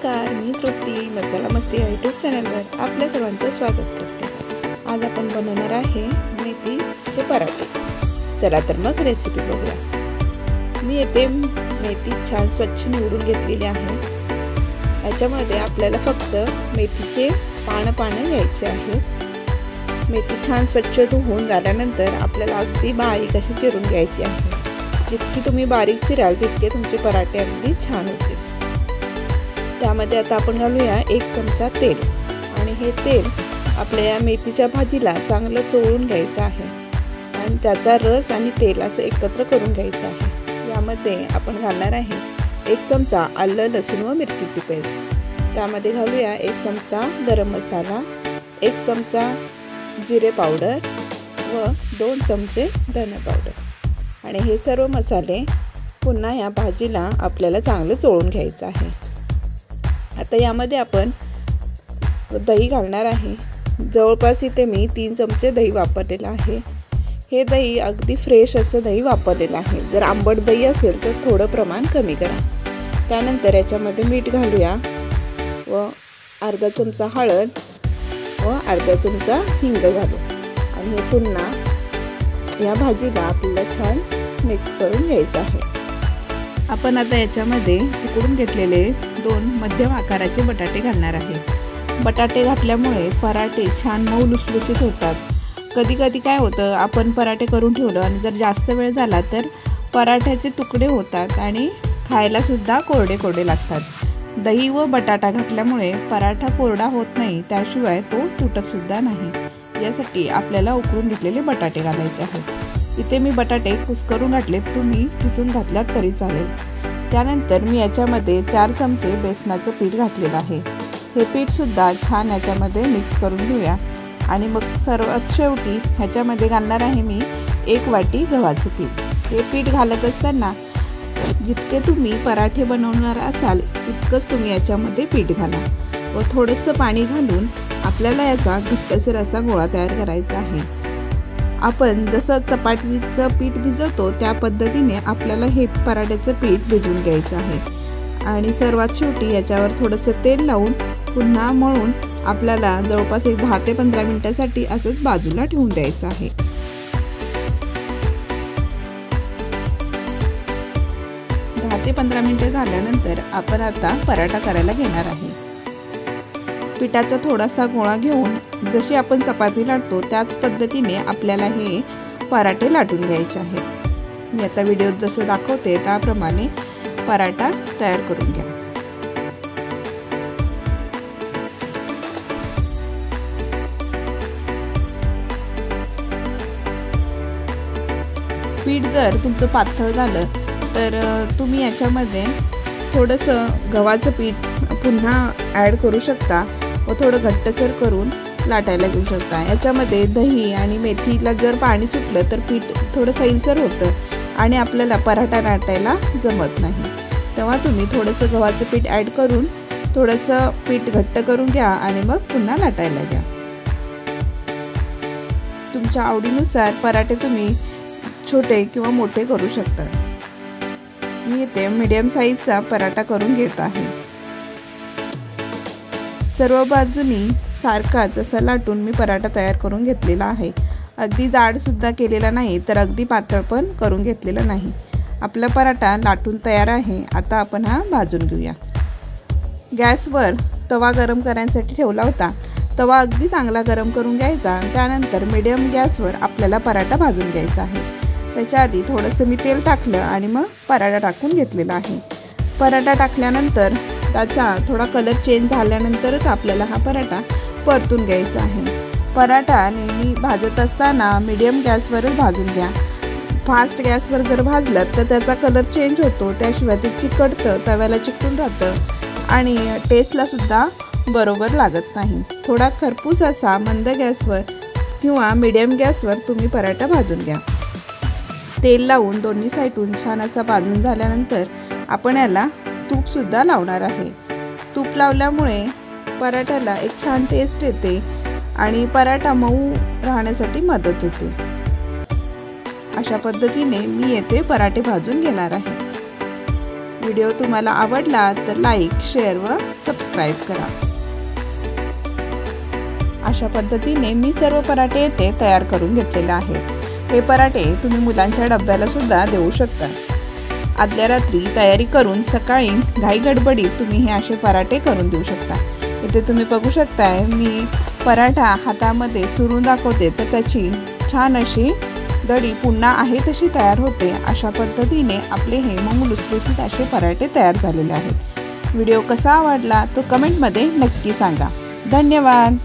नमस्कार, मी तृप्ती मसाला मस्ती या यूट्यूब चॅनलवर आपल्या सर्वांचं स्वागत करते। आज आपण बनवणार आहे मेथीचे पराठे। चला तर मग रेसिपी बघूया। मी येथे मेथी छान स्वच्छ निवडून घेतलेली आहे। याच्यामध्ये आपल्याला फक्त मेथीचे पानं घ्यायचे आहेत। मेथी छान स्वच्छ धुवून झाल्यानंतर आपल्याला अगदी बारीक अशी चिरून घ्यायची आहे। जितकी तुम्ही बारीक चिराल तितके तुमचे पराठे अगदी छान होतील। त्यामध्ये आता आपण घालूया 1 चमचा तेल आणि हे तेल आपल्या या मेथीच्या भाजीला चांगलं चोळून घ्यायचं आहे आणि त्याचा रस आणि तेल असं एकत्र करून घ्यायचं आहे। यामध्ये आपण घालणार आहे 1 चमचा आलं लसूण व मिरचीची पेस्ट। त्यामध्ये घालूया 1 चमचा गरम मसाला, 1 चमचा जिरे पावडर व 2 चमचे धने पावडर आणि हे सर्व मसाले पुन्हा या भाजीला आपल्याला चांगलं चोळून घ्यायचं आहे। आता यामध्ये आपण दही घालणार आहे। जवळपास इथे मी 3 चमचे दही वापरलेलं आहे। हे दही अगदी फ्रेश असं दही वापरलेलं आहे। जर आंबट दही असेल तर थोडं प्रमाण कमी करा। त्यानंतर याच्यामध्ये मीठ घालूया व अर्धा चमचा हळद व अर्धा चमचा हिंग घालू आणि हे पुन्हा या भाजीला आपल्याला छान मिक्स करून घ्यायचं आहे। आपण आता याच्यामध्ये उकडून घेतलेले 2 मध्यम आकाराचे बटाटे घालणार आहे। बटाटे घातल्यामुळे पराठे छान मऊ लुसलुसीत होतात। कधी कधी काय होतं, आपण पराठे करून ठेवलं आणि जर जास्त वेळ झाला तर पराठ्याचे तुकडे होतात आणि खायला सुद्धा कोरडे लागतात। दही व बटाटा घातल्यामुळे पराठा कोरडा होत नाही, त्याशिवाय तो तुटत सुद्धा नाही। यासाठी आपल्याला उकडून घेतलेले बटाटे घालायचे आहेत। इथे मी बटाटे कुस्करून घातलेत, तुम्ही किसून घातलात तरी चालेल। त्यानंतर मी याच्यामध्ये 4 चमचे बेसनाचं पीठ घातलेलं आहे। हे पीठ सुद्धा छान याच्यामध्ये मिक्स करून घेऊया आणि मग सर्वात शेवटी ह्याच्यामध्ये घालणार आहे मी 1 वाटी गव्हाचं पीठ। हे पीठ घालत असताना जितके तुम्ही पराठे बनवणार असाल तितकंच तुम्ही याच्यामध्ये पीठ घाला व थोडंसं पाणी घालून आपल्याला याचा घट्टसर असा गोळा तयार करायचा आहे। आपण जसं चपातीचं पीठ भिजवतो त्या पद्धतीने आपल्याला हे पराठ्याचं पीठ भिजवून घ्यायचं आहे आणि सर्वात शेवटी याच्यावर थोडंसं तेल लावून पुन्हा मळून आपल्याला जवळपास 10 ते 15 मिनिटांसाठी असंच बाजूला ठेवून द्यायचं आहे। 10 ते 15 मिनिटं झाल्यानंतर आपण आता पराठा करायला घेणार आहे। पिठाचा थोडासा गोळा घेऊन जशी आपण चपाती लाटतो त्याच पद्धतीने आपल्याला हे पराठे लाटून घ्यायचे आहेत। मी आता व्हिडिओत जसं दाखवते त्याप्रमाणे पराठा तयार करून घ्या। पीठ जर तुमचं पातळ झालं तर तुम्ही याच्यामध्ये थोडंसं गव्हाचं पीठ पुन्हा ॲड करू शकता व थोडं घट्टसर करून लाटायला घेऊ शकता। याच्यामध्ये दही आणि मेथीला जर पाणी सुटलं तर पीठ थोडं सैलसर होतं आणि आपल्याला पराठा लाटायला जमत नाही। तेव्हा तुम्ही थोडंसं गव्हाचं पीठ ॲड करून थोडंसं पीठ घट्ट करून घ्या आणि मग पुन्हा लाटायला घ्या। तुमच्या आवडीनुसार पराठे तुम्ही छोटे किंवा मोठे करू शकता। मी इथे मीडियम साईजचा पराठा करून घेत आहे। सर्व बाजूनी सारखाच असा लाटून मी पराठा तयार करून घेतलेला आहे। अगदी जाड सुद्धा केलेला नाही तर अगदी पातळ पण करून घेतलेला नाही। आपला पराठा लाटून तयार आहे। आता आपण हा भाजून घेऊया। गॅसवर तवा गरम करण्यासाठी ठेवला होता। तवा अगदी चांगला गरम करून घ्यायचा। त्यानंतर मीडियम गॅसवर आपल्याला पराठा भाजून घ्यायचा आहे। त्याच्या आधी थोडंसं मी तेल टाकलं आणि मग पराठा टाकून घेतलेला आहे। पराठा टाकल्यानंतर त्याचा थोडा कलर चेंज झाल्यानंतरच आपल्याला हा पराठा परतून घ्यायचा आहे। पराठा नेहमी भाजत असताना मीडियम गॅसवरच भाजून घ्या। फास्ट गॅसवर जर भाजलं तर त्याचा कलर चेंज होतो, त्याशिवाय ते चिकटतं, तव्याला चिकटून राहतं आणि टेस्टला सुद्धा बरोबर लागत नाही। थोडा खरपूस असा मंद गॅसवर किंवा मीडियम गॅसवर तुम्ही पराठा भाजून घ्या। तेल लावून दोन्ही साईडून छान असा भाजून झाल्यानंतर आपण याला तूपसुद्धा लावणार आहे। तूप लावल्यामुळे पराठ्याला एक छान टेस्ट येते आणि पराठा मऊ राहण्यासाठी मदत होते। अशा पद्धतीने मी येथे पराठे भाजून घेणार आहे। व्हिडिओ तुम्हाला आवडला तर लाईक, शेअर व सबस्क्राईब सबस्क्राईब करा। अशा पद्धतीने मी सर्व पराठे येथे तयार करून घेतलेले आहेत। हे पराठे तुम्ही मुलांच्या डब्याला सुद्धा देऊ शकता। आदल्या रात्री तयारी करून सकाळी घाई गडबडीत तुम्ही हे असे पराठे करून देऊ शकता। इथे तुम्ही बघू शकताय मी पराठा हातामध्ये चुरून दाखवते तर त्याची छान अशी दडी पुन्हा आहे तशी तयार होते। अशा पद्धतीने आपले हे मऊ लुसलुसीत असे पराठे तयार झालेले आहेत। व्हिडिओ कसा आवडला तो कमेंटमध्ये नक्की सांगा। धन्यवाद।